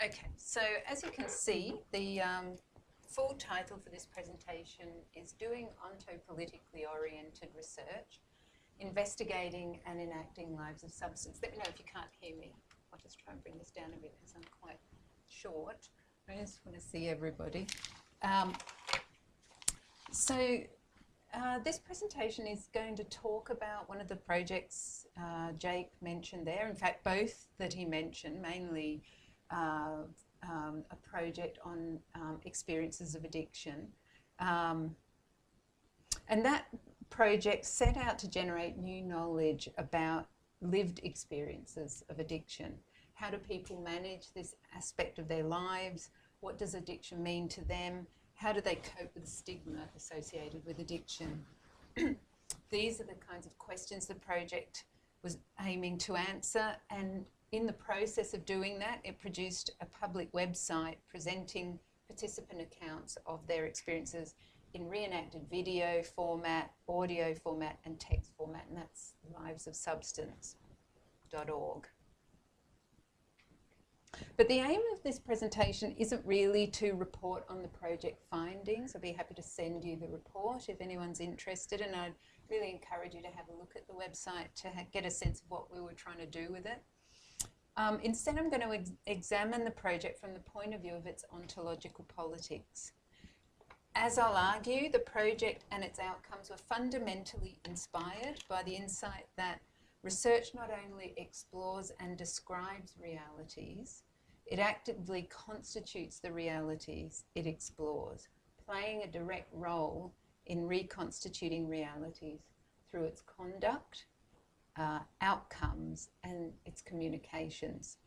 Okay, so as you can see, the full title for this presentation is Doing Ontopolitically Oriented Research, Investigating and Enacting Lives of Substance. Let me know if you can't hear me. I'll just try and bring this down a bit because I'm quite short. I just want to see everybody. This presentation is going to talk about one of the projects Jake mentioned there. In fact, both that he mentioned, mainly a project on experiences of addiction. And that project set out to generate new knowledge about lived experiences of addiction. How do people manage this aspect of their lives? What does addiction mean to them? How do they cope with the stigma associated with addiction? These are the kinds of questions the project was aiming to answer, and in the process of doing that, it produced a public website presenting participant accounts of their experiences in reenacted video format, audio format, and text format, and that's livesofsubstance.org. But the aim of this presentation isn't really to report on the project findings. I'd be happy to send you the report if anyone's interested, and I'd really encourage you to have a look at the website to get a sense of what we were trying to do with it. Instead, I'm going to examine the project from the point of view of its ontological politics. As I'll argue, the project and its outcomes were fundamentally inspired by the insight that research not only explores and describes realities, it actively constitutes the realities it explores, playing a direct role in reconstituting realities through its conduct, outcomes, and its communications.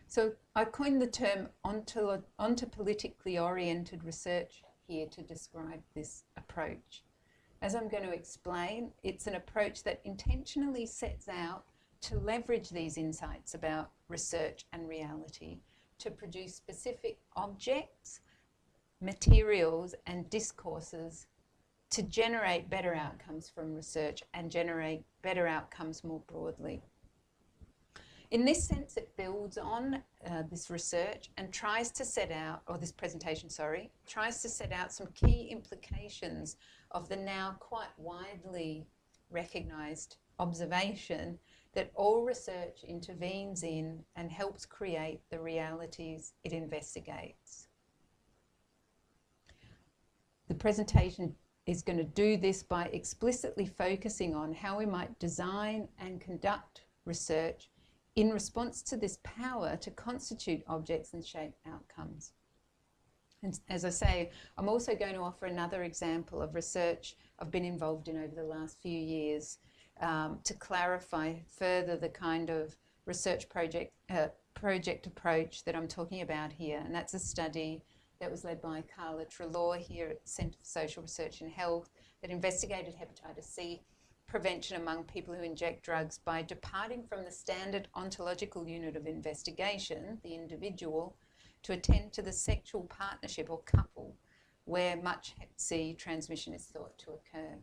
So I coined the term ontopolitically oriented research here to describe this approach. As I'm going to explain, it's an approach that intentionally sets out to leverage these insights about research and reality to produce specific objects, materials, and discourses to generate better outcomes from research and generate better outcomes more broadly. In this sense, it builds on this research and tries to set out, or this presentation, sorry, tries to set out some key implications of the now quite widely recognised observation that all research intervenes in and helps create the realities it investigates. The presentation is going to do this by explicitly focusing on how we might design and conduct research in response to this power to constitute objects and shape outcomes. And as I say, I'm also going to offer another example of research I've been involved in over the last few years to clarify further the kind of research project approach that I'm talking about here. And that's a study that was led by Carla Treloar here at the Centre for Social Research and Health that investigated hepatitis C prevention among people who inject drugs by departing from the standard ontological unit of investigation, the individual, to attend to the sexual partnership or couple where much hep C transmission is thought to occur.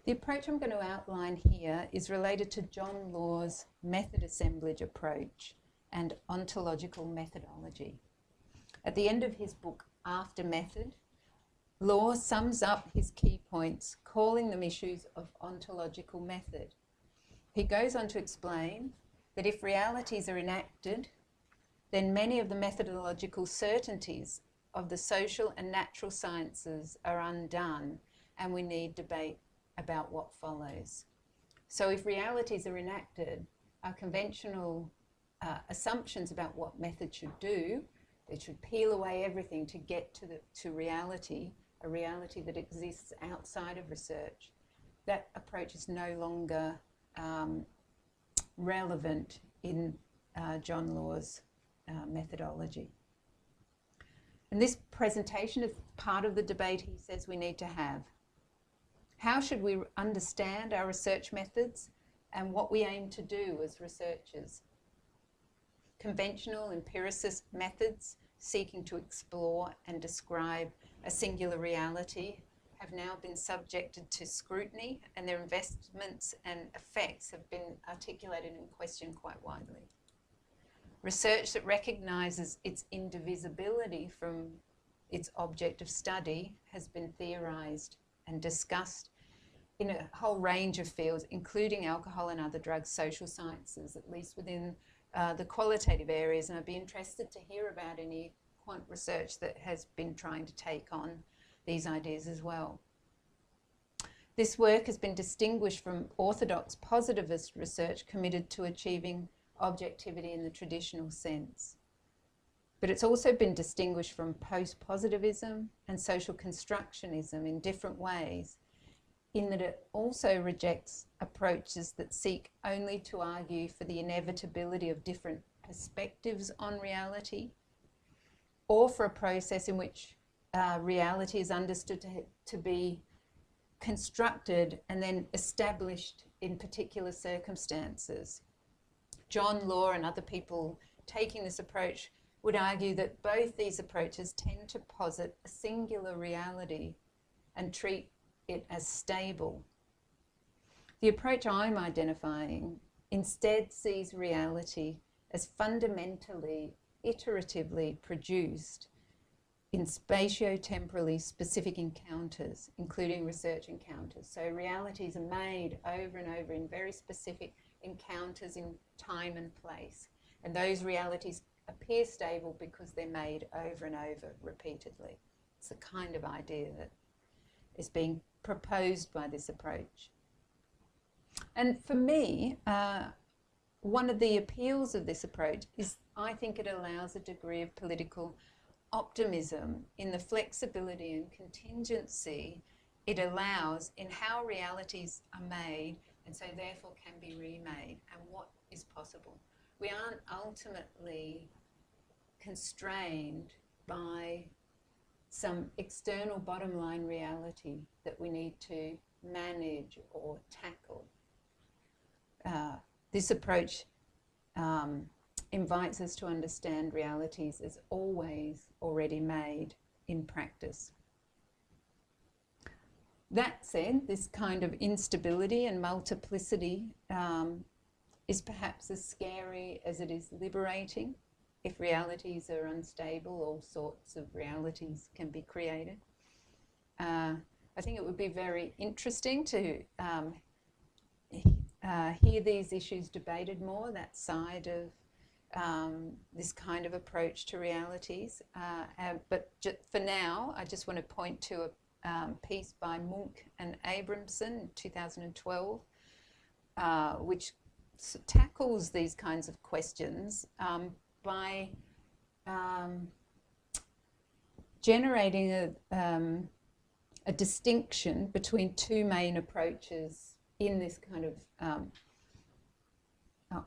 The approach I'm going to outline here is related to John Law's method assemblage approach and ontological methodology. At the end of his book, After Method, Law sums up his key points, calling them issues of ontological method. He goes on to explain that if realities are enacted, then many of the methodological certainties of the social and natural sciences are undone, and we need debate about what follows. So if realities are enacted, our conventional assumptions about what method should do, it should peel away everything to get to reality, a reality that exists outside of research. That approach is no longer relevant in John Law's methodology. And this presentation is part of the debate he says we need to have. How should we understand our research methods and what we aim to do as researchers? Conventional empiricist methods seeking to explore and describe a singular reality have now been subjected to scrutiny, and their investments and effects have been articulated and questioned quite widely. Research that recognises its indivisibility from its object of study has been theorised and discussed in a whole range of fields, including alcohol and other drugs, social sciences, at least within the qualitative areas. And I'd be interested to hear about any quant research that has been trying to take on these ideas as well. This work has been distinguished from orthodox positivist research committed to achieving objectivity in the traditional sense. But it's also been distinguished from post-positivism and social constructionism in different ways, in that it also rejects approaches that seek only to argue for the inevitability of different perspectives on reality, or for a process in which reality is understood to be constructed and then established in particular circumstances. John Law and other people taking this approach would argue that both these approaches tend to posit a singular reality and treat it as stable. The approach I'm identifying instead sees reality as fundamentally, iteratively produced in spatio-temporally specific encounters, including research encounters. So realities are made over and over in very specific encounters in time and place. And those realities appear stable because they're made over and over repeatedly. It's the kind of idea that is being proposed by this approach. And for me, one of the appeals of this approach is I think it allows a degree of political optimism in the flexibility and contingency it allows in how realities are made and so therefore can be remade and what is possible. We aren't ultimately constrained by some external bottom line reality that we need to manage or tackle. This approach invites us to understand realities as always already made in practice. That said, this kind of instability and multiplicity is perhaps as scary as it is liberating. If realities are unstable, all sorts of realities can be created. I think it would be very interesting to hear these issues debated more, that side of this kind of approach to realities. But for now, I just want to point to a piece by Munk and Abramson in 2012, which tackles these kinds of questions by generating a distinction between two main approaches in this kind of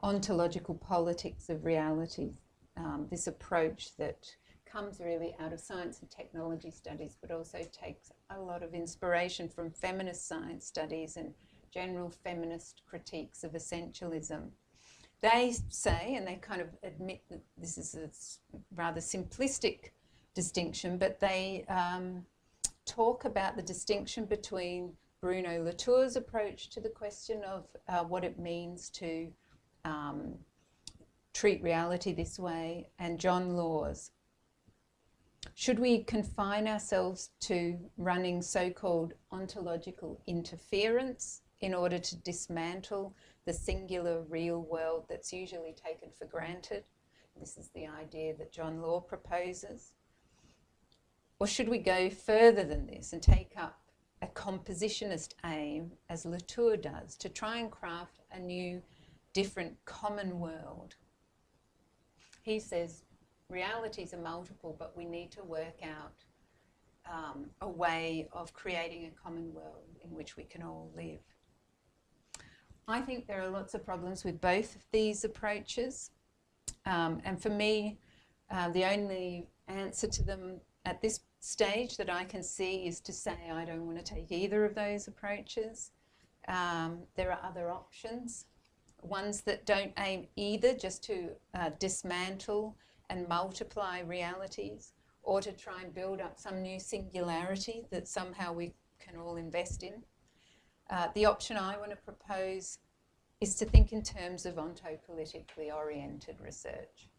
ontological politics of reality, this approach that comes really out of science and technology studies, but also takes a lot of inspiration from feminist science studies and general feminist critiques of essentialism. They say, and they kind of admit that this is a rather simplistic distinction, but they talk about the distinction between Bruno Latour's approach to the question of what it means to treat reality this way, and John Law's. Should we confine ourselves to running so-called ontological interference in order to dismantle the singular real world that's usually taken for granted? This is the idea that John Law proposes. Or should we go further than this and take up a compositionist aim, as Latour does, to try and craft a new, different common world? He says realities are multiple, but we need to work out a way of creating a common world in which we can all live. I think there are lots of problems with both of these approaches, and for me, the only answer to them at this stage that I can see is to say I don't want to take either of those approaches. There are other options, ones that don't aim either just to dismantle and multiply realities, or to try and build up some new singularity that somehow we can all invest in. The option I want to propose is to think in terms of ontopolitically oriented research.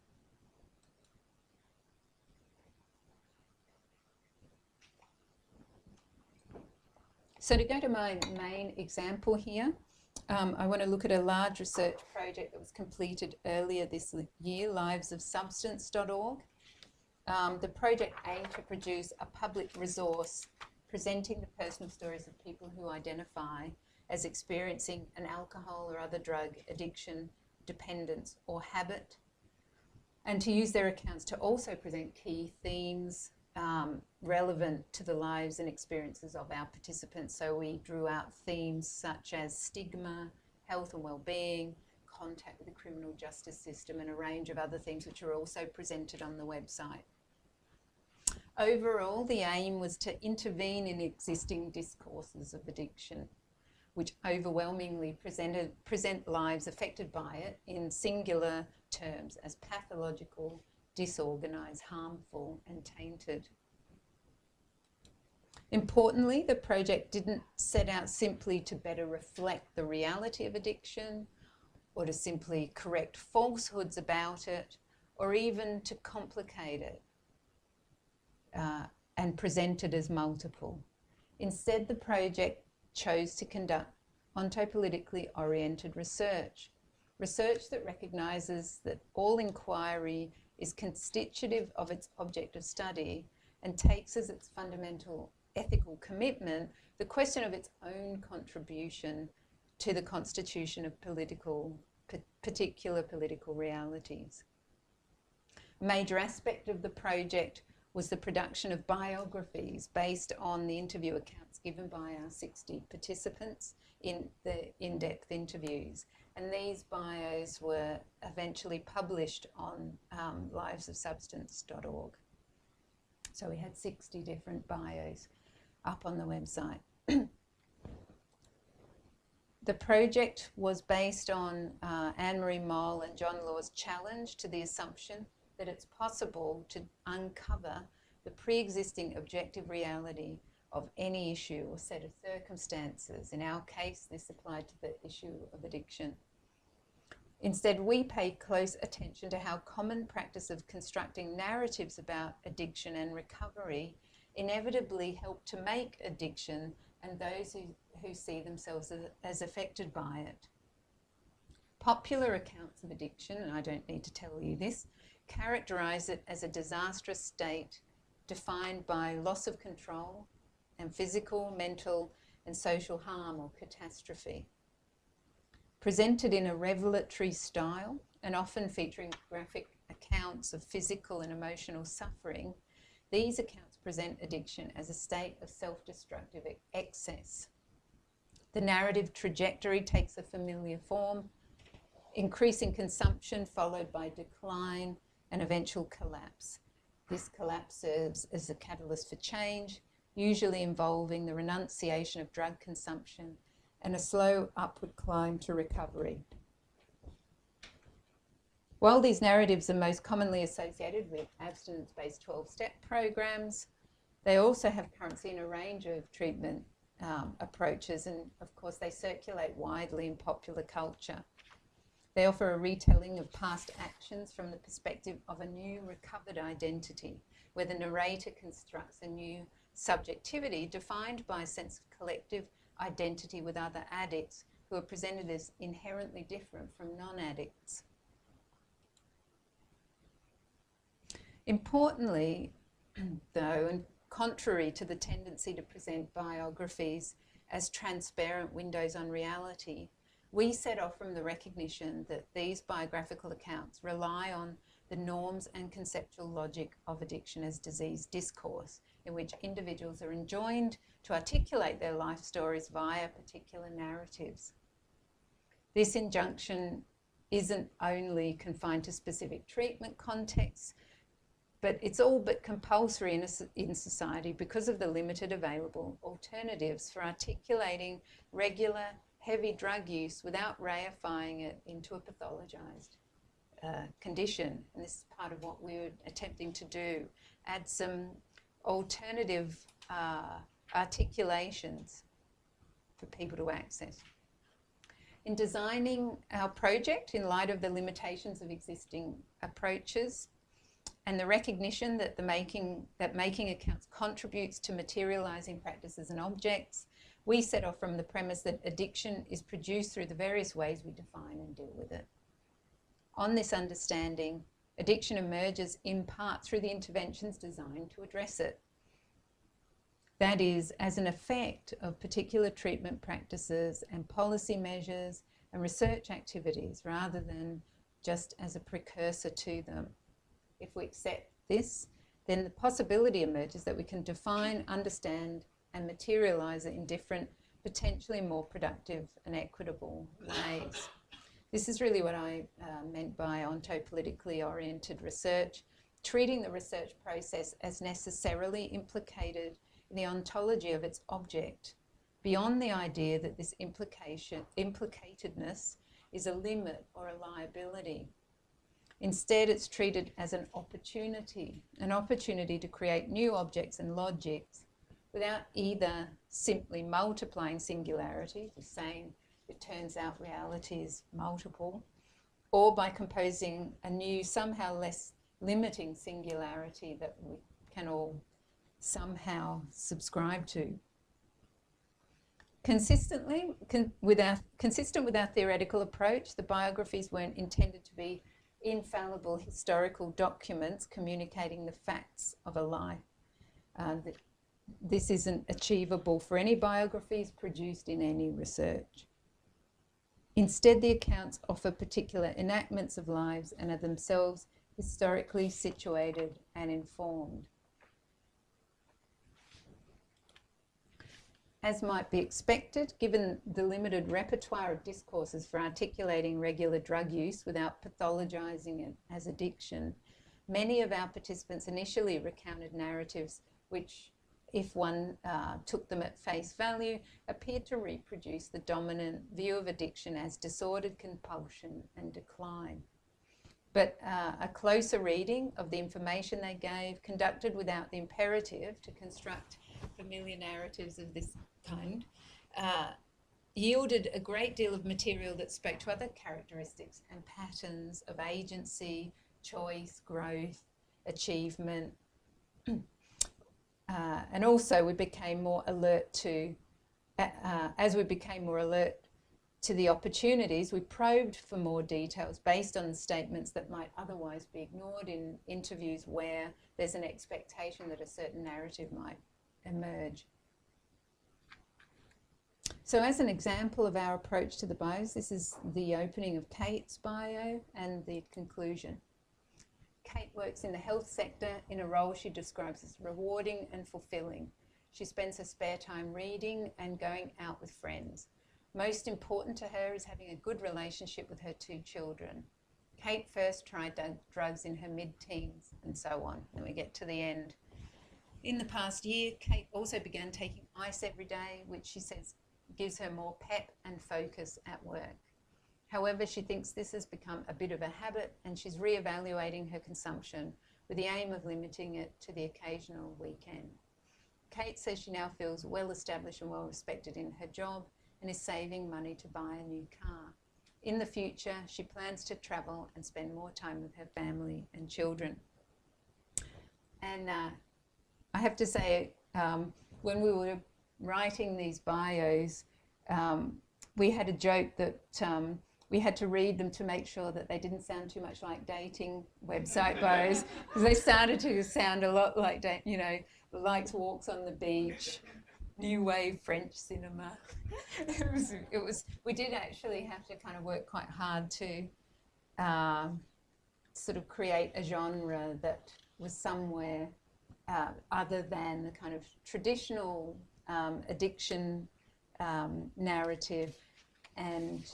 So to go to my main example here, I want to look at a large research project that was completed earlier this year, livesofsubstance.org. The project aimed to produce a public resource presenting the personal stories of people who identify as experiencing an alcohol or other drug addiction, dependence or habit, and to use their accounts to also present key themes relevant to the lives and experiences of our participants. So we drew out themes such as stigma, health and well-being, contact with the criminal justice system, and a range of other things which are also presented on the website. Overall, the aim was to intervene in existing discourses of addiction, which overwhelmingly present lives affected by it in singular terms as pathological, disorganised, harmful and tainted. Importantly, the project didn't set out simply to better reflect the reality of addiction or to simply correct falsehoods about it or even to complicate it and present it as multiple. Instead, the project chose to conduct ontopolitically oriented research that recognises that all inquiry is constitutive of its object of study and takes as its fundamental ethical commitment the question of its own contribution to the constitution of particular political realities. A major aspect of the project was the production of biographies based on the interview accounts given by our 60 participants in the in-depth interviews. And these bios were eventually published on livesofsubstance.org. So we had 60 different bios up on the website. The project was based on Anne-Marie Moll and John Law's challenge to the assumption that it's possible to uncover the pre-existing objective reality of any issue or set of circumstances. In our case, this applied to the issue of addiction. Instead, we paid close attention to how common practice of constructing narratives about addiction and recovery inevitably help to make addiction and those who see themselves as affected by it. Popular accounts of addiction, and I don't need to tell you this, characterise it as a disastrous state defined by loss of control and physical, mental and social harm or catastrophe. Presented in a revelatory style and often featuring graphic accounts of physical and emotional suffering, these accounts present addiction as a state of self-destructive excess. The narrative trajectory takes a familiar form, increasing consumption followed by decline and eventual collapse. This collapse serves as a catalyst for change, usually involving the renunciation of drug consumption and a slow upward climb to recovery. While these narratives are most commonly associated with abstinence-based 12-step programs, they also have currency in a range of treatment approaches, and of course they circulate widely in popular culture. They offer a retelling of past actions from the perspective of a new recovered identity, where the narrator constructs a new subjectivity defined by a sense of collective identity with other addicts who are presented as inherently different from non-addicts. Importantly, though, and contrary to the tendency to present biographies as transparent windows on reality, we set off from the recognition that these biographical accounts rely on the norms and conceptual logic of addiction as disease discourse, in which individuals are enjoined to articulate their life stories via particular narratives. This injunction isn't only confined to specific treatment contexts, but it's all but compulsory in society because of the limited available alternatives for articulating regular, heavy drug use without reifying it into a pathologized condition. And this is part of what we're attempting to do, add some alternative articulations for people to access. In designing our project in light of the limitations of existing approaches and the recognition that making accounts contributes to materialising practices and objects, we set off from the premise that addiction is produced through the various ways we define and deal with it. On this understanding, addiction emerges in part through the interventions designed to address it. That is, as an effect of particular treatment practices and policy measures and research activities, rather than just as a precursor to them. If we accept this, then the possibility emerges that we can define, understand, and materialise it in different, potentially more productive and equitable ways. This is really what I meant by ontopolitically oriented research, treating the research process as necessarily implicated in the ontology of its object, beyond the idea that this implicatedness is a limit or a liability. Instead, it's treated as an opportunity to create new objects and logics without either simply multiplying singularity, just saying it turns out reality is multiple, or by composing a new, somehow less limiting singularity that we can all somehow subscribe to. Consistent with our theoretical approach, the biographies weren't intended to be infallible historical documents communicating the facts of a life. This isn't achievable for any biographies produced in any research. Instead, the accounts offer particular enactments of lives and are themselves historically situated and informed. As might be expected, given the limited repertoire of discourses for articulating regular drug use without pathologising it as addiction, many of our participants initially recounted narratives which, if one took them at face value, appeared to reproduce the dominant view of addiction as disordered compulsion and decline. But a closer reading of the information they gave, conducted without the imperative to construct familiar narratives of this kind, yielded a great deal of material that spoke to other characteristics and patterns of agency, choice, growth, achievement. And also we became more alert to, as we became more alert to the opportunities, we probed for more details based on the statements that might otherwise be ignored in interviews where there's an expectation that a certain narrative might emerge. So as an example of our approach to the bios, this is the opening of Kate's bio and the conclusion. Kate works in the health sector in a role she describes as rewarding and fulfilling. She spends her spare time reading and going out with friends. Most important to her is having a good relationship with her 2 children. Kate first tried drugs in her mid-teens and so on. Then we get to the end. In the past year, Kate also began taking ice every day, which she says gives her more pep and focus at work. However, she thinks this has become a bit of a habit and she's re-evaluating her consumption with the aim of limiting it to the occasional weekend. Kate says she now feels well established and well respected in her job and is saving money to buy a new car. In the future, she plans to travel and spend more time with her family and children. And I have to say, when we were writing these bios, we had a joke that we had to read them to make sure that they didn't sound too much like dating website bios, because they started to sound a lot like, you know, likes walks on the beach, new wave French cinema. We did actually have to kind of work quite hard to sort of create a genre that was somewhere other than the kind of traditional addiction narrative and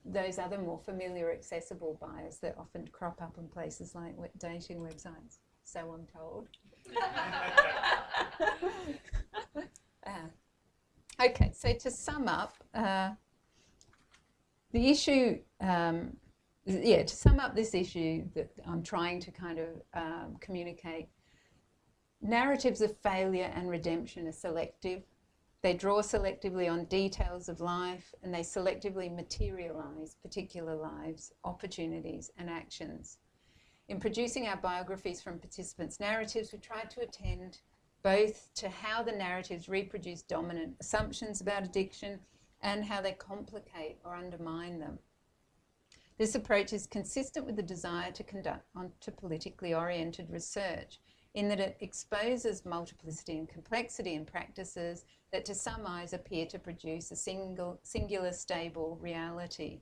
those other more familiar, accessible bios that often crop up on places like dating websites, so I'm told. Okay, so to sum up, the issue, to sum up this issue that I'm trying to kind of communicate, Narratives of failure and redemption are selective. They draw selectively on details of life, and they selectively materialise particular lives, opportunities and actions. In producing our biographies from participants' narratives, we tried to attend both to how the narratives reproduce dominant assumptions about addiction and how they complicate or undermine them. This approach is consistent with the desire to conduct ontopolitically oriented research, in that it exposes multiplicity and complexity in practices that to some eyes appear to produce a singular stable reality,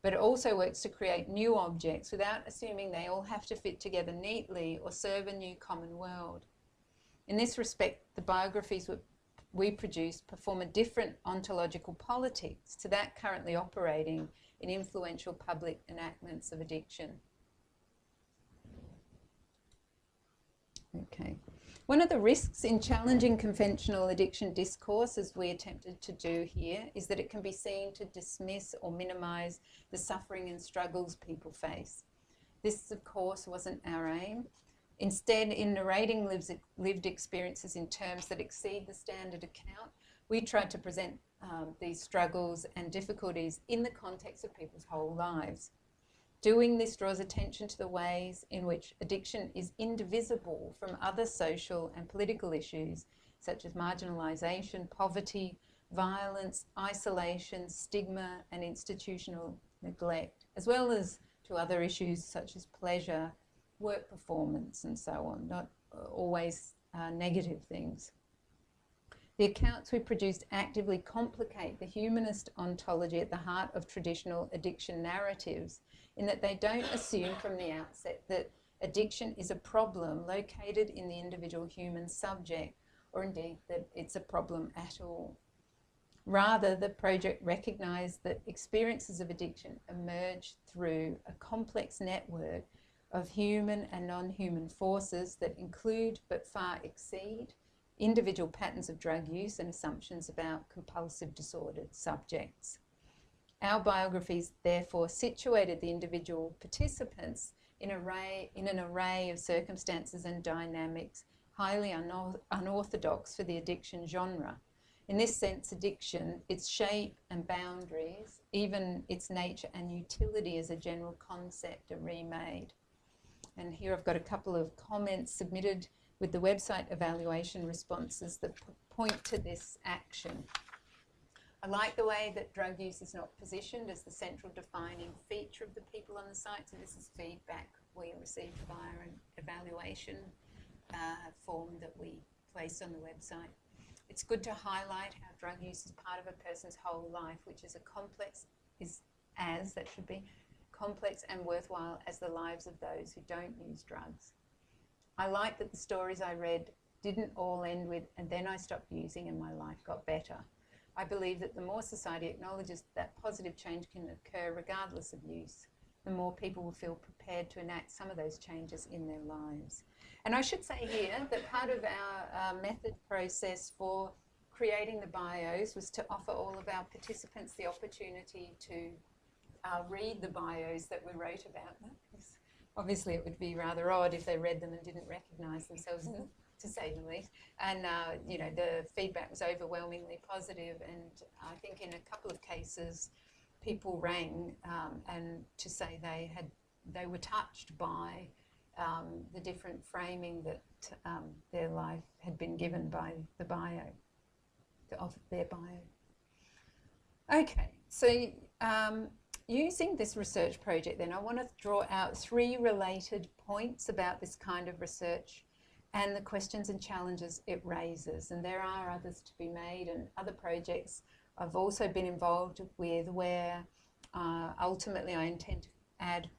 but it also works to create new objects without assuming they all have to fit together neatly or serve a new common world. In this respect, the biographies we produce perform a different ontological politics to that currently operating in influential public enactments of addiction. Okay. One of the risks in challenging conventional addiction discourse, as we attempted to do here, is that it can be seen to dismiss or minimise the suffering and struggles people face. This, of course, wasn't our aim. Instead, in narrating lived experiences in terms that exceed the standard account, we tried to present these struggles and difficulties in the context of people's whole lives. Doing this draws attention to the ways in which addiction is indivisible from other social and political issues, such as marginalisation, poverty, violence, isolation, stigma, and institutional neglect, as well as to other issues such as pleasure, work performance, and so on, not always negative things. The accounts we produced actively complicate the humanist ontology at the heart of traditional addiction narratives, in that they don't assume from the outset that addiction is a problem located in the individual human subject, or indeed that it's a problem at all. Rather, the project recognised that experiences of addiction emerge through a complex network of human and non-human forces that include but far exceed individual patterns of drug use and assumptions about compulsive disordered subjects. Our biographies therefore situated the individual participants in an array of circumstances and dynamics highly unorthodox for the addiction genre. In this sense, addiction, its shape and boundaries, even its nature and utility as a general concept, are remade. And here I've got a couple of comments submitted with the website evaluation responses that point to this action. I like the way that drug use is not positioned as the central defining feature of the people on the site. So this is feedback we received via an evaluation form that we placed on the website. It's good to highlight how drug use is part of a person's whole life, which is complex and worthwhile as the lives of those who don't use drugs. I like that the stories I read didn't all end with, and then I stopped using and my life got better. I believe that the more society acknowledges that positive change can occur regardless of use, the more people will feel prepared to enact some of those changes in their lives. And I should say here that part of our method process for creating the bios was to offer all of our participants the opportunity to read the bios that we wrote about them. Obviously it would be rather odd if they read them and didn't recognise themselves in them, to say the least. And you know, the feedback was overwhelmingly positive, and I think in a couple of cases people rang and to say they were touched by the different framing that their life had been given by the bio, of their bio. Okay, so using this research project then, I want to draw out 3 related points about this kind of research and the questions and challenges it raises. And there are others to be made, and other projects I've also been involved with where ultimately I intend to add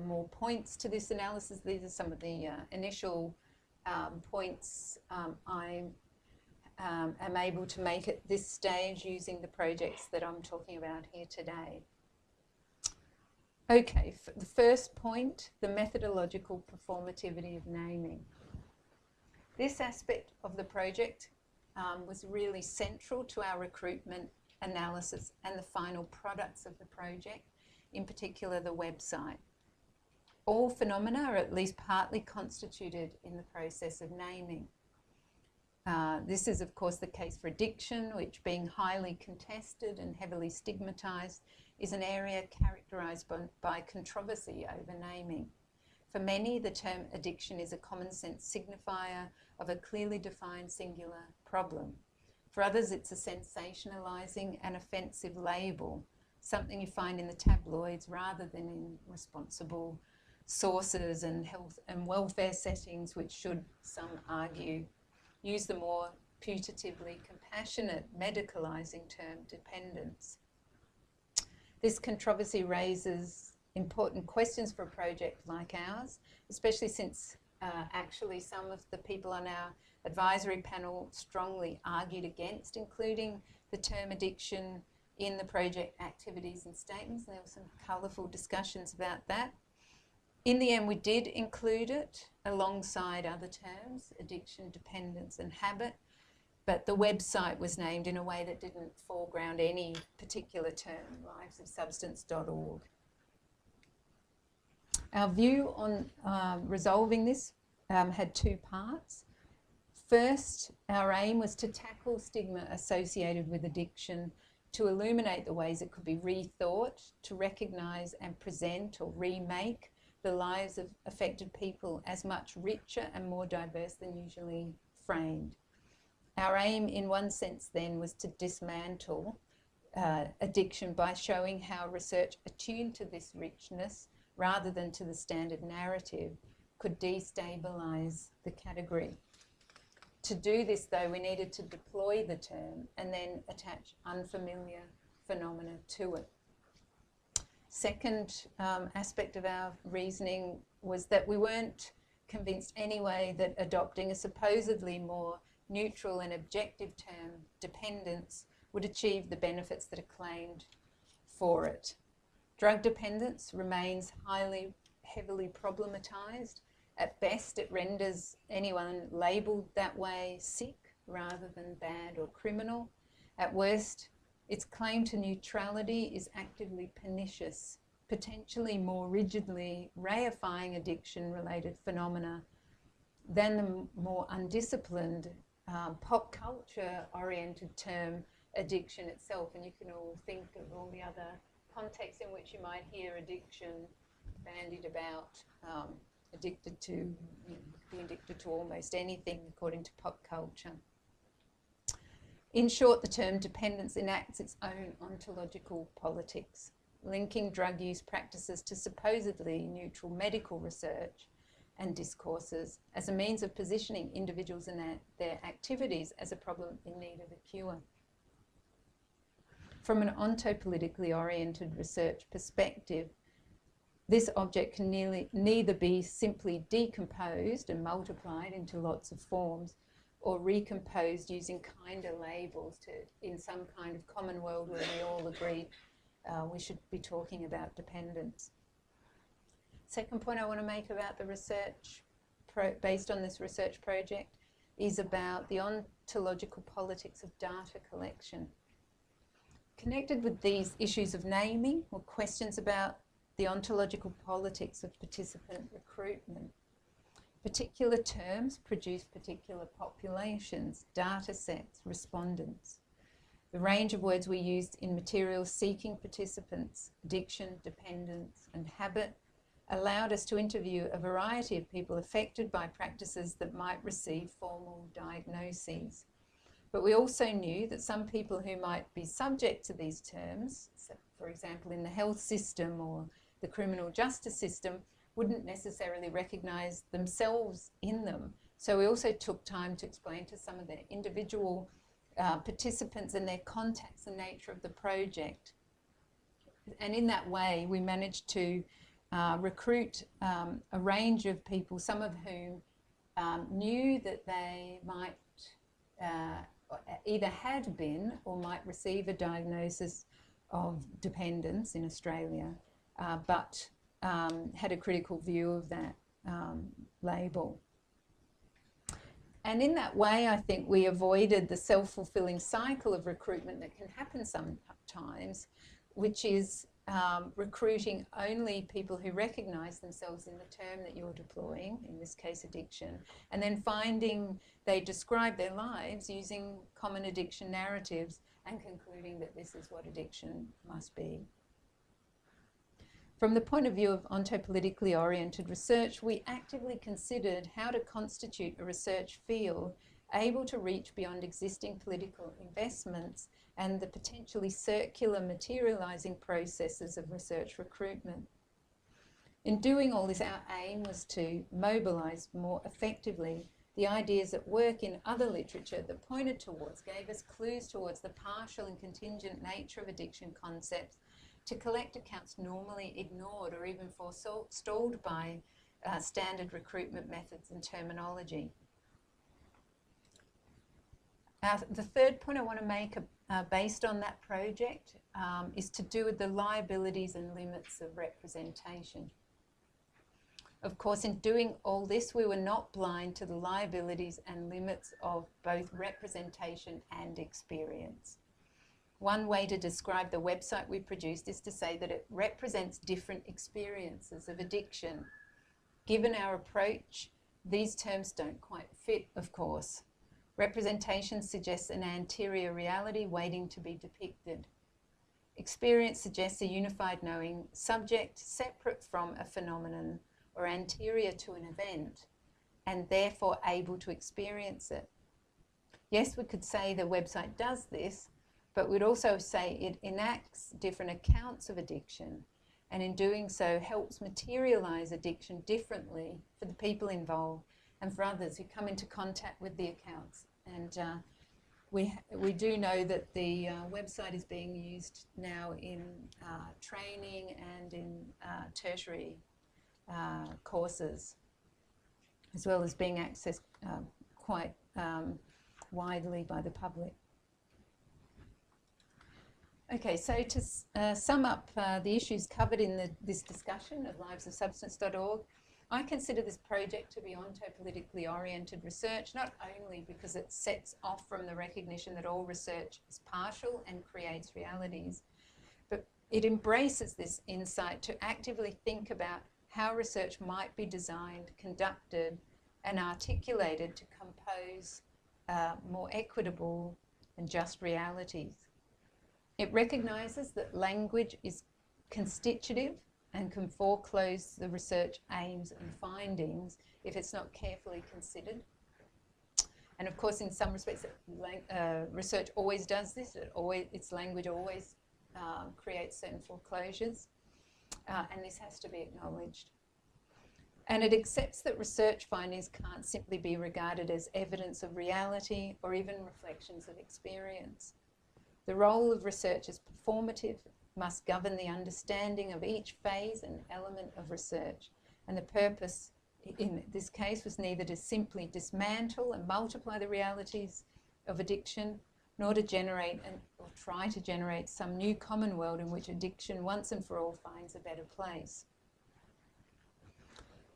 more points to this analysis. These are some of the initial points I am able to make at this stage using the projects that I'm talking about here today. Okay, the first point, the methodological performativity of naming. This aspect of the project was really central to our recruitment analysis and the final products of the project, in particular the website. all phenomena are at least partly constituted in the process of naming. This is, of course, the case for addiction, which, being highly contested and heavily stigmatised, is an area characterised by controversy over naming. For many, the term addiction is a common sense signifier of a clearly defined singular problem. For others, it's a sensationalising and offensive label, something you find in the tabloids rather than in responsible sources and health and welfare settings, which should, some argue, use the more putatively compassionate medicalising term dependence. This controversy raises important questions for a project like ours, especially since actually some of the people on our advisory panel strongly argued against including the term addiction in the project activities and statements. There were some colourful discussions about that. In the end, we did include it alongside other terms, addiction, dependence and habit, but the website was named in a way that didn't foreground any particular term, livesofsubstance.org. Our view on resolving this had two parts. First, our aim was to tackle stigma associated with addiction, to illuminate the ways it could be rethought, to recognise and present or remake the lives of affected people as much richer and more diverse than usually framed. Our aim, in one sense then, was to dismantle addiction by showing how research attuned to this richness rather than to the standard narrative could destabilise the category. To do this, though, we needed to deploy the term and then attach unfamiliar phenomena to it. Second aspect of our reasoning was that we weren't convinced anyway that adopting a supposedly more neutral and objective term, dependence, would achieve the benefits that are claimed for it. Drug dependence remains heavily problematised. At best, it renders anyone labelled that way sick rather than bad or criminal. At worst, its claim to neutrality is actively pernicious, potentially more rigidly reifying addiction-related phenomena than the more undisciplined pop culture-oriented term addiction itself. And you can all think of all the other contexts in which you might hear addiction bandied about, addicted to, be addicted to almost anything according to pop culture. In short, the term dependence enacts its own ontological politics, linking drug use practices to supposedly neutral medical research and discourses as a means of positioning individuals and their activities as a problem in need of a cure. From an ontopolitically oriented research perspective, this object can neither be simply decomposed and multiplied into lots of forms or recomposed using kinder labels in some kind of common world where we all agree we should be talking about dependence. Second point I want to make about the research based on this research project is about the ontological politics of data collection. Connected with these issues of naming were questions about the ontological politics of participant recruitment. Particular terms produce particular populations, data sets, respondents. The range of words we used in materials seeking participants, addiction, dependence, and habit, allowed us to interview a variety of people affected by practices that might receive formal diagnoses. But we also knew that some people who might be subject to these terms, so for example in the health system or the criminal justice system, wouldn't necessarily recognise themselves in them. So we also took time to explain to some of the individual participants and their contacts the nature of the project. And in that way, we managed to recruit a range of people, some of whom knew that they might either had been or might receive a diagnosis of dependence in Australia, but had a critical view of that label. And in that way, I think we avoided the self-fulfilling cycle of recruitment that can happen sometimes, which is recruiting only people who recognise themselves in the term that you're deploying, in this case addiction, and then finding they describe their lives using common addiction narratives and concluding that this is what addiction must be. From the point of view of ontopolitically oriented research, we actively considered how to constitute a research field able to reach beyond existing political investments and the potentially circular materialising processes of research recruitment. In doing all this, our aim was to mobilise more effectively the ideas at work in other literature that pointed towards, gave us clues towards the partial and contingent nature of addiction concepts, to collect accounts normally ignored or even forestalled by standard recruitment methods and terminology. The third point I want to make based on that project is to do with the liabilities and limits of representation. Of course, in doing all this, we were not blind to the liabilities and limits of both representation and experience. One way to describe the website we produced is to say that it represents different experiences of addiction. Given our approach, these terms don't quite fit, of course. Representation suggests an anterior reality waiting to be depicted. Experience suggests a unified knowing subject separate from a phenomenon or anterior to an event and therefore able to experience it. Yes, we could say the website does this, but we'd also say it enacts different accounts of addiction and in doing so helps materialise addiction differently for the people involved and for others who come into contact with the accounts. And we do know that the website is being used now in training and in tertiary courses, as well as being accessed quite widely by the public. Okay, so to sum up the issues covered in this discussion of livesofsubstance.org, I consider this project to be ontopolitically oriented research, not only because it sets off from the recognition that all research is partial and creates realities, but it embraces this insight to actively think about how research might be designed, conducted, and articulated to compose more equitable and just realities. It recognises that language is constitutive and can foreclose the research aims and findings if it's not carefully considered. And of course, in some respects, research always does this. Its language always creates certain foreclosures, and this has to be acknowledged. And it accepts that research findings can't simply be regarded as evidence of reality or even reflections of experience. The role of research as performative must govern the understanding of each phase and element of research. And the purpose in this case was neither to simply dismantle and multiply the realities of addiction, nor to generate or try to generate some new common world in which addiction once and for all finds a better place.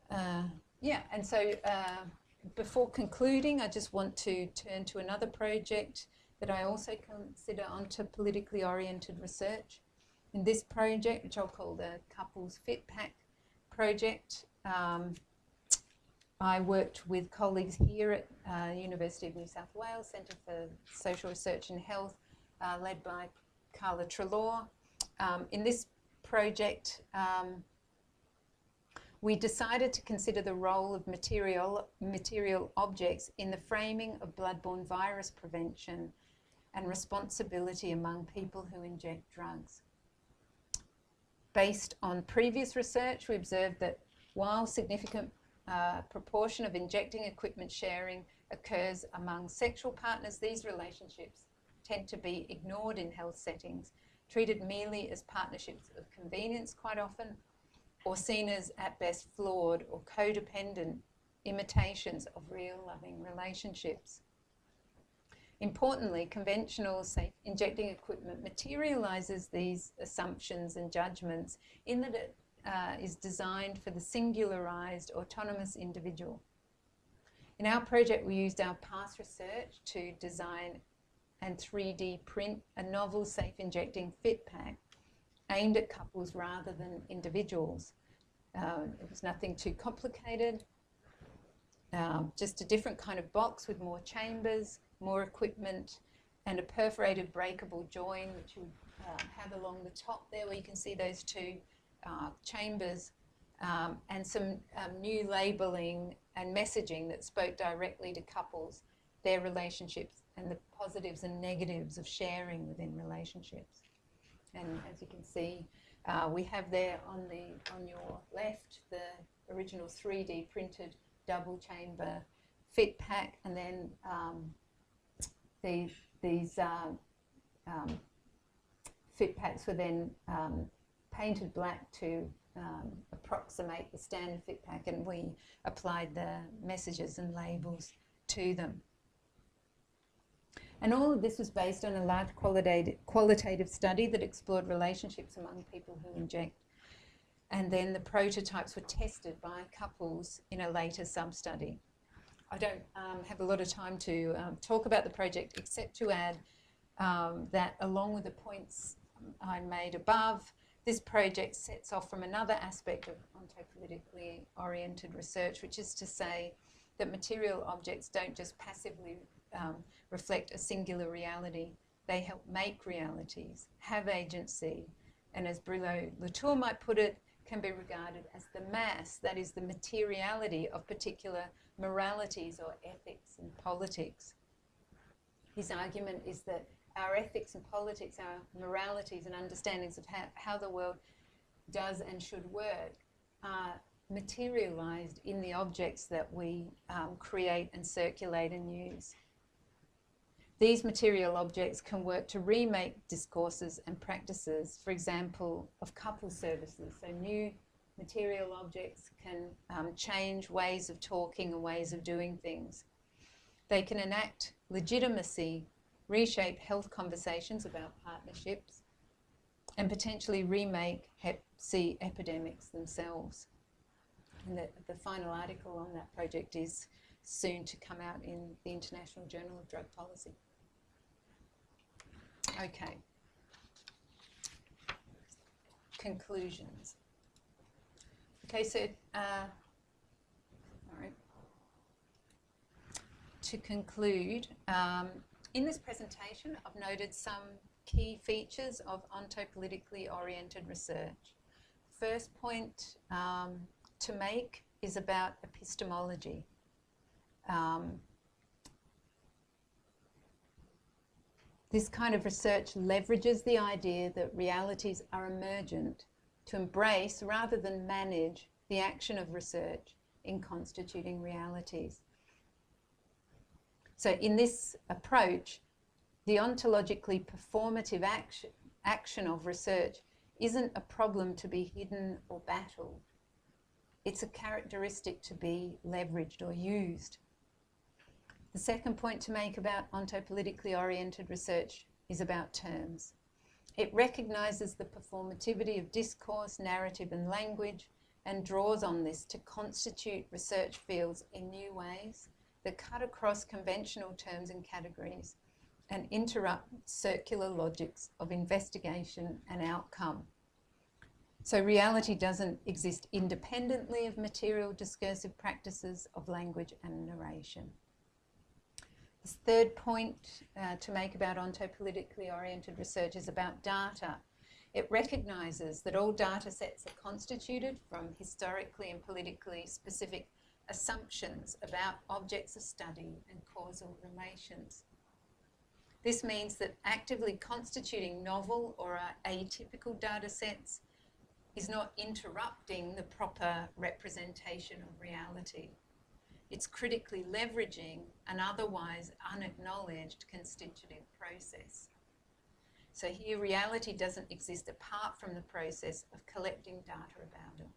And so before concluding, I just want to turn to another project that I also consider ontopolitically oriented research. In this project, which I'll call the Couples Fit Pack project, I worked with colleagues here at University of New South Wales Centre for Social Research and Health, led by Carla Treloar. In this project, we decided to consider the role of material objects in the framing of bloodborne virus prevention and responsibility among people who inject drugs. Based on previous research, we observed that while significant proportion of injecting equipment sharing occurs among sexual partners, these relationships tend to be ignored in health settings, treated merely as partnerships of convenience quite often, or seen as at best flawed or codependent imitations of real loving relationships. Importantly, conventional safe injecting equipment materialises these assumptions and judgments in that it is designed for the singularised autonomous individual. In our project, we used our past research to design and 3D print a novel safe injecting fit pack aimed at couples rather than individuals. It was nothing too complicated, just a different kind of box with more chambers, more equipment, and a perforated breakable join, which you have along the top there, where you can see those two chambers, and some new labelling and messaging that spoke directly to couples, their relationships, and the positives and negatives of sharing within relationships. And as you can see, we have there on your left the original 3D printed double chamber fit pack, and then these fit packs were then painted black to approximate the standard fit pack, and we applied the messages and labels to them. And all of this was based on a large qualitative study that explored relationships among people who inject. And then the prototypes were tested by couples in a later sub-study. I don't have a lot of time to talk about the project, except to add that along with the points I made above, this project sets off from another aspect of ontopolitically oriented research, which is to say that material objects don't just passively reflect a singular reality. They help make realities, have agency, and as Brulot-Latour might put it, can be regarded as the mass, that is the materiality of particular moralities or ethics and politics. His argument is that our ethics and politics, our moralities and understandings of how the world does and should work are materialized in the objects that we create and circulate and use. These material objects can work to remake discourses and practices, for example, of couple services. So new material objects can change ways of talking and ways of doing things. They can enact legitimacy, reshape health conversations about partnerships, and potentially remake Hep C epidemics themselves. And the final article on that project is soon to come out in the International Journal of Drug Policy. Okay. Conclusions. Okay, so all right. To conclude, in this presentation, I've noted some key features of ontopolitically oriented research. First point to make is about epistemology. This kind of research leverages the idea that realities are emergent to embrace rather than manage the action of research in constituting realities. So in this approach, the ontologically performative action of research isn't a problem to be hidden or battled. It's a characteristic to be leveraged or used. The second point to make about ontopolitically oriented research is about terms. It recognises the performativity of discourse, narrative and language, and draws on this to constitute research fields in new ways that cut across conventional terms and categories and interrupt circular logics of investigation and outcome. So reality doesn't exist independently of material discursive practices of language and narration. This third point to make about ontopolitically oriented research is about data. It recognises that all data sets are constituted from historically and politically specific assumptions about objects of study and causal relations. This means that actively constituting novel or atypical data sets is not interrupting the proper representation of reality. It's critically leveraging an otherwise unacknowledged constitutive process. So here reality doesn't exist apart from the process of collecting data about it.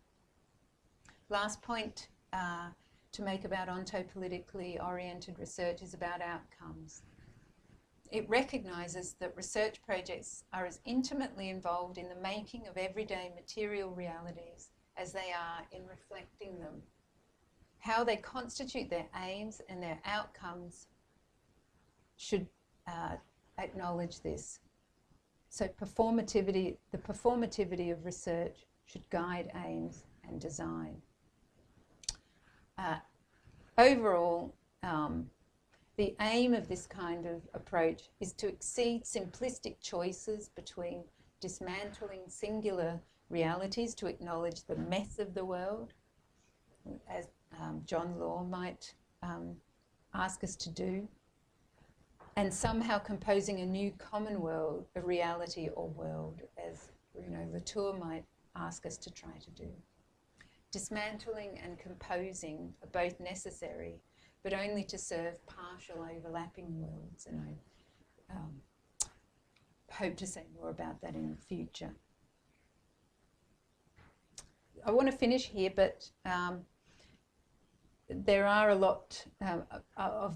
Last point to make about ontopolitically oriented research is about outcomes. It recognises that research projects are as intimately involved in the making of everyday material realities as they are in reflecting them. How they constitute their aims and their outcomes should acknowledge this. So performativity, the performativity of research should guide aims and design. Overall, the aim of this kind of approach is to exceed simplistic choices between dismantling singular realities to acknowledge the mess of the world, as John Law might ask us to do, and somehow composing a new common world, a reality or world, as Bruno Latour might ask us to try to do. Dismantling and composing are both necessary, but only to serve partial overlapping worlds, and I hope to say more about that in the future. I want to finish here, but there are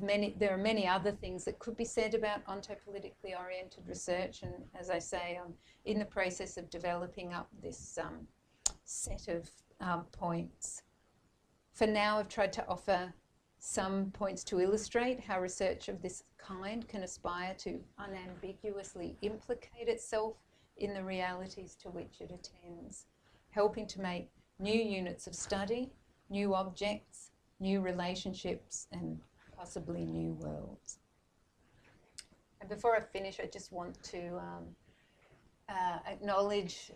many other things that could be said about ontopolitically oriented research, and as I say, I'm in the process of developing up this set of points. For now, I've tried to offer some points to illustrate how research of this kind can aspire to unambiguously implicate itself in the realities to which it attends, helping to make new units of study, new objects, new relationships, and possibly new worlds. And before I finish, I just want to acknowledge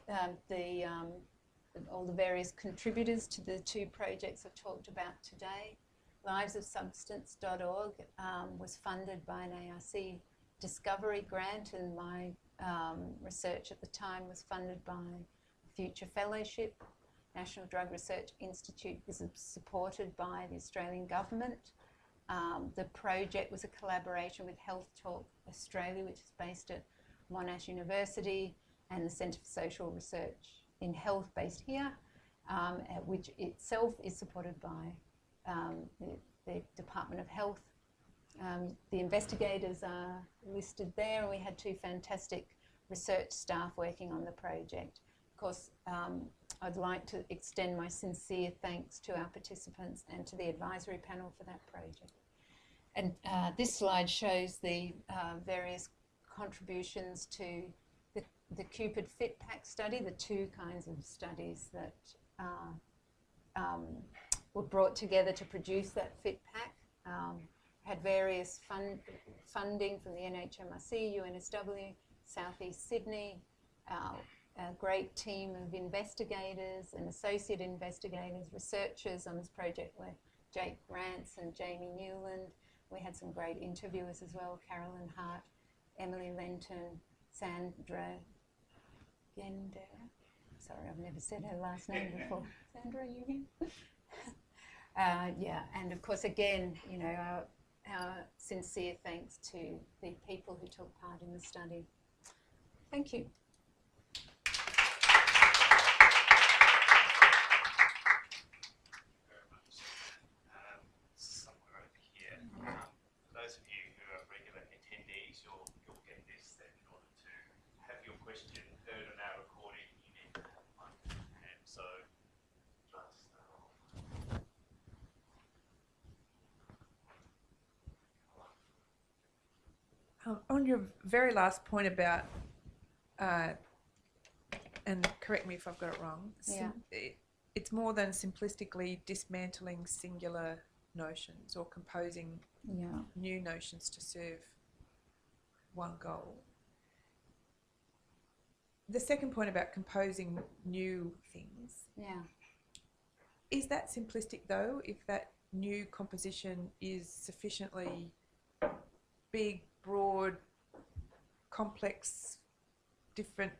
all the various contributors to the two projects I've talked about today. Livesofsubstance.org was funded by an ARC Discovery grant, and my research at the time was funded by a Future Fellowship. National Drug Research Institute is supported by the Australian Government. The project was a collaboration with Health Talk Australia, which is based at Monash University, and the Centre for Social Research in Health based here, which itself is supported by the Department of Health. The investigators are listed there, and we had two fantastic research staff working on the project. Of course, I'd like to extend my sincere thanks to our participants and to the advisory panel for that project. And this slide shows the various contributions to the Cupid Fit Pack study, the two kinds of studies that were brought together to produce that Fit Pack. Had various funding from the NHMRC, UNSW, Southeast Sydney, a great team of investigators and associate investigators, researchers on this project were Jake Rance and Jamie Newland. We had some great interviewers as well, Carolyn Hart, Emily Lenton, Sandra Gendera. Sorry, I've never said her last name before. Sandra, are you here? Yeah, and of course, again, you know, our sincere thanks to the people who took part in the study. Thank you. On your very last point about, and correct me if I've got it wrong, yeah. It's more than simplistically dismantling singular notions or composing new notions to serve one goal. The second point about composing new things, is that simplistic though, if that new composition is sufficiently big, broad, complex, different,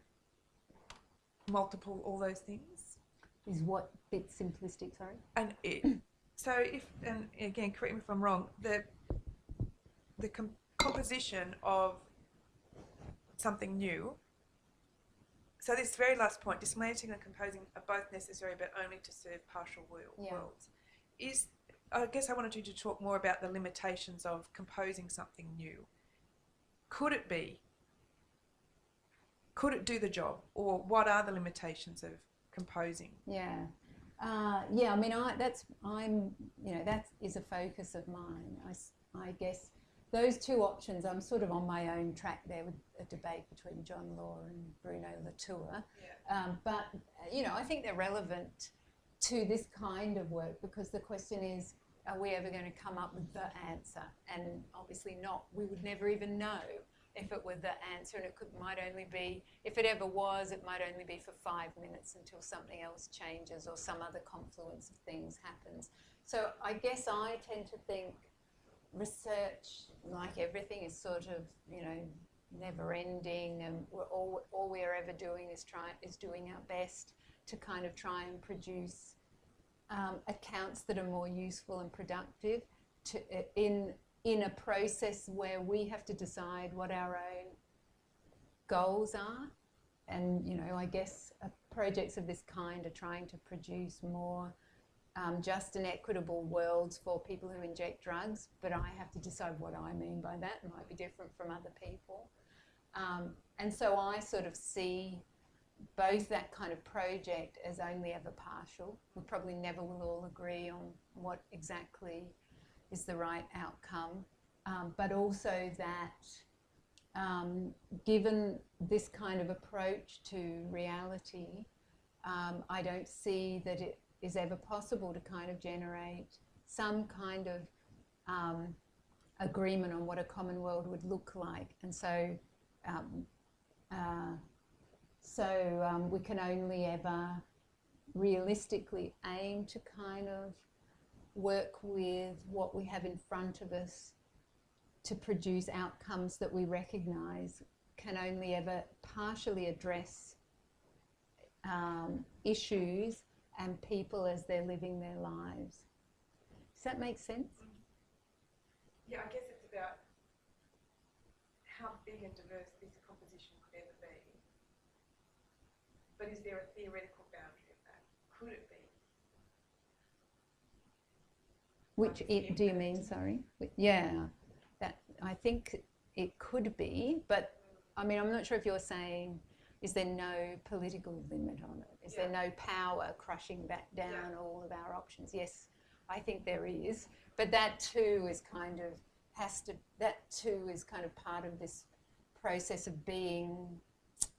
multiple, all those things? Is what bit simplistic, sorry? And so if, and again, correct me if I'm wrong, the composition of something new, so this very last point, dismantling and composing are both necessary but only to serve partial worlds. I guess I wanted you to talk more about the limitations of composing something new. Could it do the job, or what are the limitations of composing? I mean, that is a focus of mine. I guess those two options, I'm sort of on my own track there with a debate between John Law and Bruno Latour. Yeah. But, you know, I think they're relevant to this kind of work, because the question is, are we ever going to come up with the answer? And obviously not. We would never even know if it were the answer, and it might only be, if it ever was, it might only be for 5 minutes until something else changes or some other confluence of things happens. So I guess I tend to think research, like everything, is sort of, you know, never ending, and all we're ever doing is doing our best to kind of try and produce accounts that are more useful and productive in a process where we have to decide what our own goals are. And, you know, I guess projects of this kind are trying to produce more just and equitable worlds for people who inject drugs, but I have to decide what I mean by that. It might be different from other people. And so I sort of see both that kind of project as only ever partial. We probably never will all agree on what exactly is the right outcome, but also that given this kind of approach to reality, I don't see that it is ever possible to kind of generate some kind of agreement on what a common world would look like. And so we can only ever realistically aim to kind of work with what we have in front of us to produce outcomes that we recognise can only ever partially address issues and people as they're living their lives. Does that make sense? Yeah, I guess it's about how big and diverse this composition could ever be. But is there a theoretical boundary of that? Could it be? Which do you mean, sorry? Yeah, that I think it could be, but I mean, I'm not sure if you're saying, is there no political limit on it? Is there no power crushing back down all of our options? Yes, I think there is, but that too is kind of part of this process of being,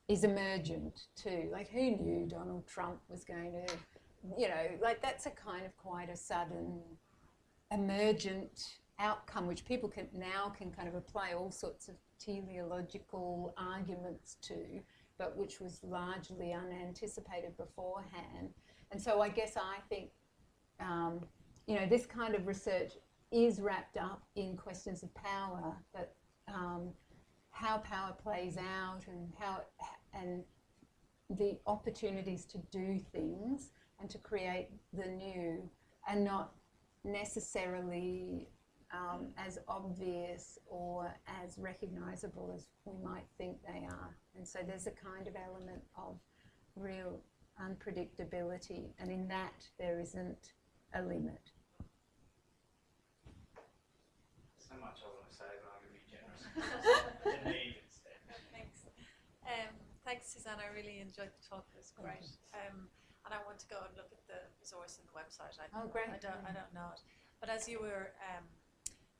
is emergent too. Like, who knew Donald Trump was going to, you know, like that's a kind of quite a sudden emergent outcome, which people can kind of apply all sorts of teleological arguments to, but which was largely unanticipated beforehand. And so I guess I think, you know, this kind of research is wrapped up in questions of power, but how power plays out and the opportunities to do things and to create the new, and not necessarily as obvious or as recognisable as we might think they are. And so there's a kind of element of real unpredictability, and in that there isn't a limit. So much I want to say, but I'm going to be generous. Leave instead. Thanks. Thanks, Suzanne. I really enjoyed the talk. It was great. And I want to go and look at the resource on the website. Great. I don't know it. But as you were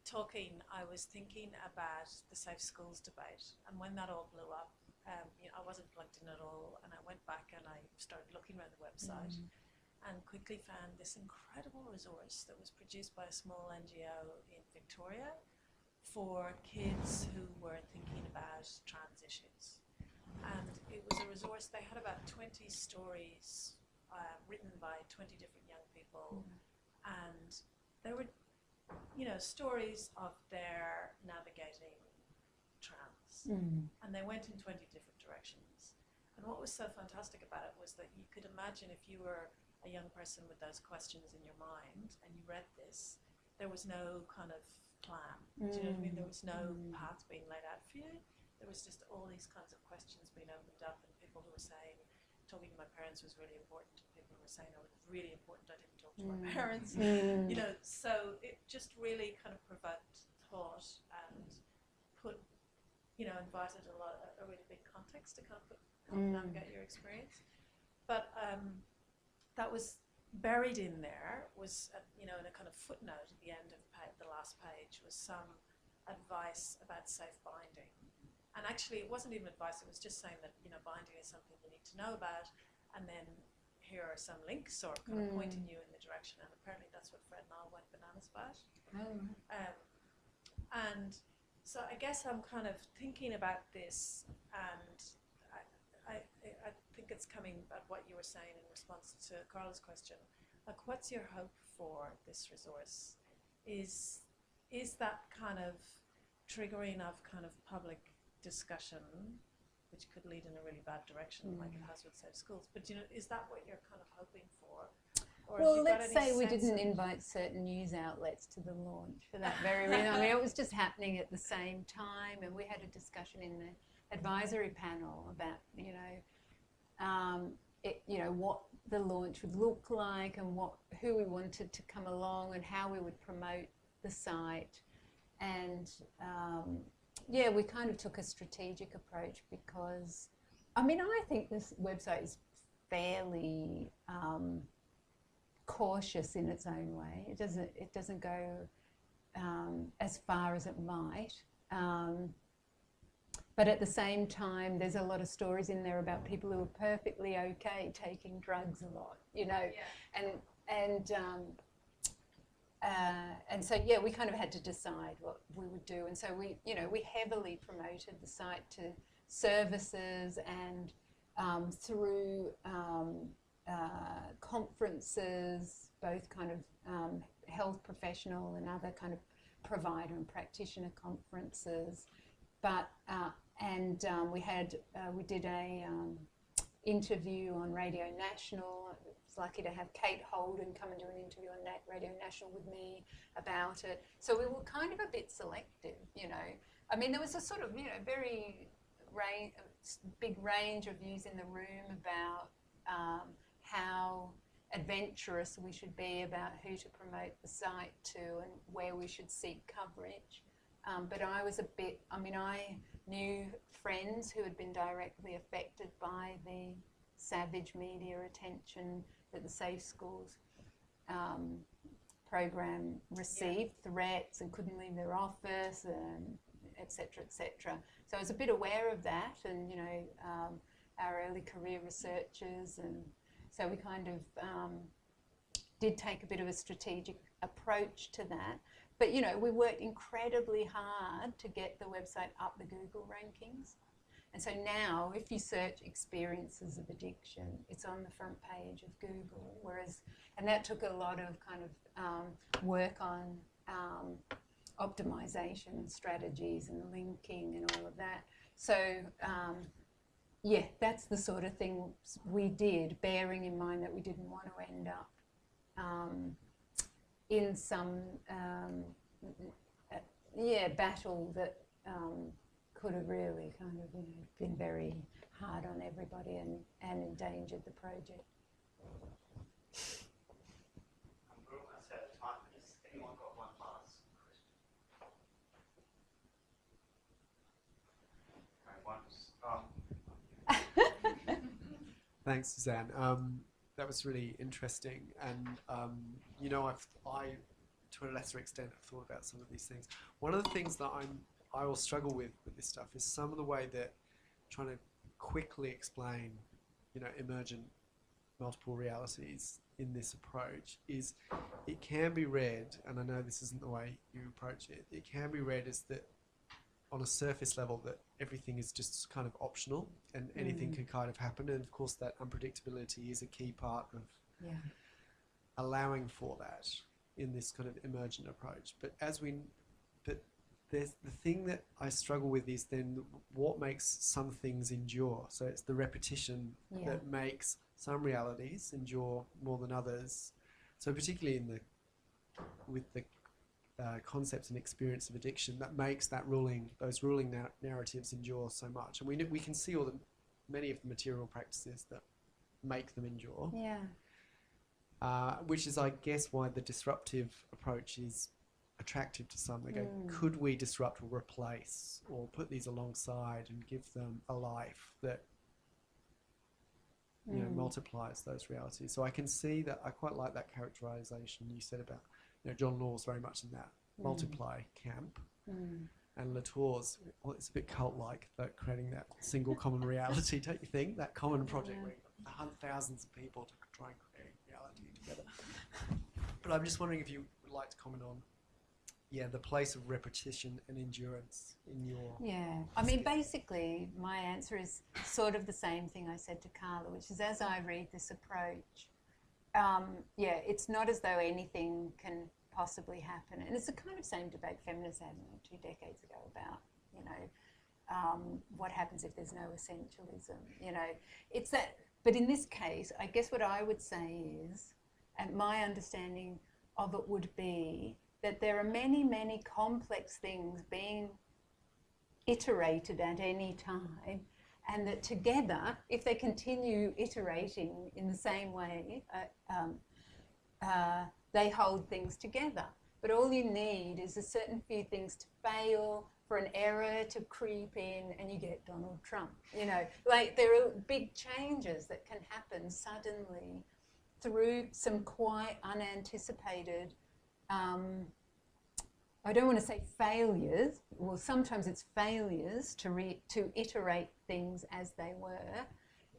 talking, I was thinking about the Safe Schools debate, and when that all blew up, you know, I wasn't plugged in at all, and I went back and I started looking around the website and quickly found this incredible resource that was produced by a small NGO in Victoria for kids who were thinking about trans issues. And it was a resource, they had about 20 stories written by 20 different young people, and there were, you know, stories of their navigating trans, and they went in 20 different directions. And what was so fantastic about it was that you could imagine if you were a young person with those questions in your mind and you read this, there was no kind of plan. Do you know what I mean? There was no path being laid out for you. There was just all these kinds of questions being opened up, and people who were saying, talking to my parents was really important. People were saying, oh, it was really important I didn't talk to my parents. You know, so it just really kind of provoked thought and put, you know, invited a really big context to kind of help navigate your experience. But that was buried in there was, you know, in a kind of footnote at the end of the last page was some advice about safe binding. And actually, it wasn't even advice, it was just saying that, you know, binding is something you need to know about, and then here are some links or kind of pointing you in the direction. And apparently that's what Fred and I went bananas about. And so I guess I'm kind of thinking about this, and I think it's coming at what you were saying in response to Carla's question. Like, what's your hope for this resource? Is that kind of triggering of kind of public discussion, which could lead in a really bad direction, like it has with Safe Schools? But, you know, is that what you're kind of hoping for? Or well, let's say we didn't invite certain news outlets to the launch for that very reason. I mean, it was just happening at the same time, and we had a discussion in the advisory panel about, you know, what the launch would look like, and who we wanted to come along, and how we would promote the site. And yeah, we kind of took a strategic approach because, I mean, I think this website is fairly cautious in its own way. It doesn't go as far as it might. But at the same time, there's a lot of stories in there about people who are perfectly okay taking drugs a lot, you know, and so yeah, we kind of had to decide what we would do, and so we heavily promoted the site to services and through conferences, both kind of health professional and other kind of provider and practitioner conferences. But we did a interview on Radio National. I was lucky to have Kate Holden come and do an interview on Radio National with me about it. So we were kind of a bit selective, you know. I mean, there was a sort of, you know, very big range of views in the room about how adventurous we should be about who to promote the site to and where we should seek coverage. But I was I knew friends who had been directly affected by the savage media attention that the Safe Schools program received, threats, and couldn't leave their office, and et cetera, et cetera. So I was a bit aware of that, and, you know, our early career researchers, and so we kind of did take a bit of a strategic approach to that. But, you know, we worked incredibly hard to get the website up the Google rankings. And so now, if you search experiences of addiction, it's on the front page of Google. And that took a lot of kind of work on optimization strategies and linking and all of that. So, yeah, that's the sort of thing we did, bearing in mind that we didn't want to end up in some battle that could have really kind of, you know, been very hard on everybody and endangered the project. We're almost out of time. Has anyone got one last question? Thanks, Suzanne. That was really interesting, and you know, I to a lesser extent have thought about some of these things. One of the things that I will struggle with this stuff is some of the way that trying to quickly explain, you know, emergent multiple realities in this approach is, it can be read, and I know this isn't the way you approach it, it can be read as that on a surface level that everything is just kind of optional and anything can kind of happen, and of course that unpredictability is a key part of allowing for that in this kind of emergent approach. But there's the thing that I struggle with is then what makes some things endure. So it's the repetition that makes some realities endure more than others. So particularly with the concepts and experience of addiction, that makes those ruling narratives endure so much. And we can see many of the material practices that make them endure. Which is, I guess, why the disruptive approach is attractive to some. They go, could we disrupt or replace or put these alongside and give them a life that, you know, multiplies those realities? So I can see that. I quite like that characterization you said about, you know, John Law's very much in that multiply camp. and Latour's, well, it's a bit cult-like, that creating that single common reality, don't you think? That common project where you hunt thousands of people to try and create reality together. But I'm just wondering if you would like to comment on, the place of repetition and endurance in your... Yeah, I mean, basically, my answer is sort of the same thing I said to Carla, which is as I read this approach, it's not as though anything can possibly happen. And it's the kind of same debate feminists had 2 decades ago about, what happens if there's no essentialism, It's that, but in this case, I guess what I would say is, and my understanding of it would be, that there are many, many complex things being iterated at any time, and that together, if they continue iterating in the same way, they hold things together. But all you need is a certain few things to fail, for an error to creep in, and you get Donald Trump. Like there are big changes that can happen suddenly through some quite unanticipated, I don't want to say failures, well, sometimes it's failures to iterate things as they were,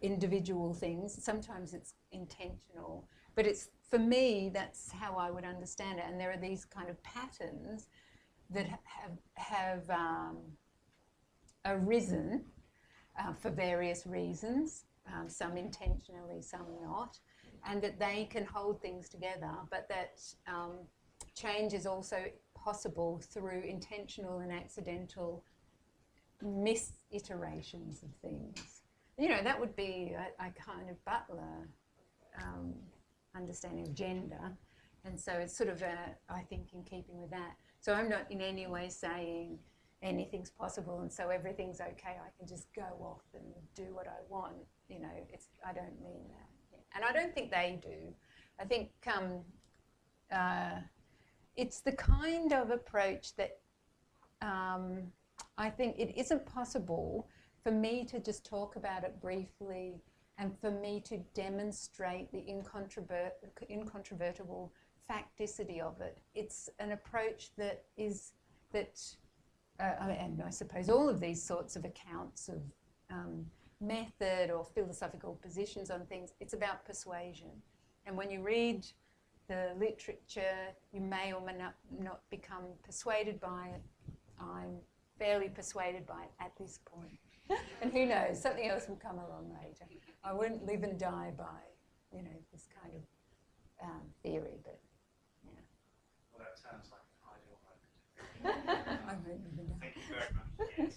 individual things. Sometimes it's intentional. But it's, for me, that's how I would understand it. And there are these kind of patterns that have arisen for various reasons, some intentionally, some not, and that they can hold things together, but that change is also possible through intentional and accidental mis-iterations of things. That would be a kind of Butler understanding of gender. And so it's sort of, I think, in keeping with that. So I'm not in any way saying anything's possible and so everything's okay, I can just go off and do what I want. I don't mean that. Yeah. And I don't think they do. I think it's the kind of approach that I think it isn't possible for me to just talk about it briefly and for me to demonstrate the incontrovertible facticity of it. It's an approach and I suppose all of these sorts of accounts of method or philosophical positions on things, it's about persuasion. And when you read the literature, you may or may not become persuaded by it. I'm fairly persuaded by it at this point. And who knows, something else will come along later. I wouldn't live and die by, this kind of theory, but yeah. Well, that sounds like an ideal moment. I won't live and die. Thank you very much. Yes.